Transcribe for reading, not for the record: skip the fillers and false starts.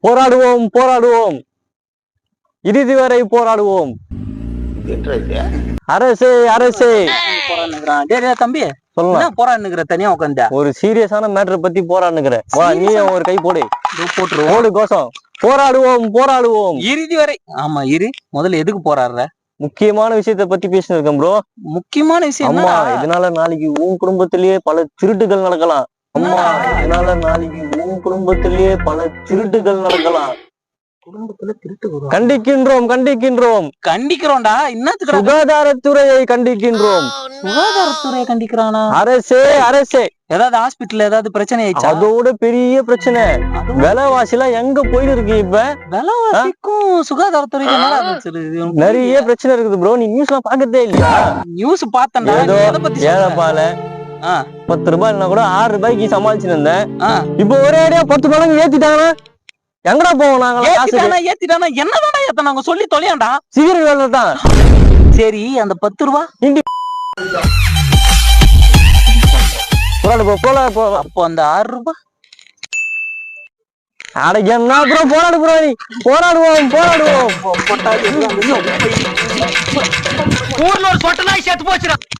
போராடுவோம் போராடுவோம் இறுதி வரை போராடுவோம். அரசே அரசே தம்பி சொல்லலாம் போராடுங்கிற தனியா உட்காந்து ஒரு சீரியஸான மேட்டர் பத்தி போராடுங்கிற வா நீ ஒரு கை போடு போடு கோசம். போராடுவோம் போராடுவோம் இறுதி வரை. ஆமா இரு முதல்ல எதுக்கு போராடுற? முக்கியமான விஷயத்த பத்தி பேசினிருக்கேன் ப்ரோ. முக்கியமான விஷயம். அம்மா இதனால நாளைக்கு உன் குடும்பத்திலேயே பல திருட்டுகள் நடக்கலாம். அம்மா இதனால நாளைக்கு உன் குடும்பத்திலேயே பல திருட்டுகள் நடக்கலாம். குடும்பத்துல திருட்டு கண்டிக்கின்றோம் கண்டிக்கின்றோம் கண்டிக்கிறோம்டா. என்னத்துக்கு? சுகாதாரத்துறையை கண்டிக்கின்றோம். சுகாதாரத்துறையை கண்டிக்கிறானா? அரசே அரசே ஏதாவது ஹாஸ்பிட்டல் ஏதாவது பிரச்சனை ஆயிடுச்சா? அதோட பெரிய பிரச்சனை விலைவாசி எல்லாம் எங்க போயிட்டு இருக்கு. இப்ப விலைவாசிக்கும் சுகாதாரத்துறைக்கு நிறைய பிரச்சனை இருக்குது ப்ரோ. நீ நியூஸ் எல்லாம் பாக்கதே இல்லையா? நியூஸ் பார்த்தேன்டா. ஏழப்பால 10 ரூபாய்னா கூட 6 ரூபாய்க்கு சமாளிச்சுட்டு இருந்தேன். இப்ப ஒரே அடியா 10 ரூபாய்க்கு ஏத்திட்டாங்க. எங்கடா போவோம் நாங்க? ஏத்திட்டானா என்னதானா ஏத்தனாங்க சொல்லி தொலையாண்டா. சீக்கிரம் வேலை தான். சரி அந்த 10 ரூபா அப்போ அந்த 6 ரூபாய் அட என்ன ப்ரோ போராடு ப்ரோ. நீ போராடுவோம் போராடுவோம். ஊர்ல ஒரு சொட்ட நாய் செத்து போச்சுடா.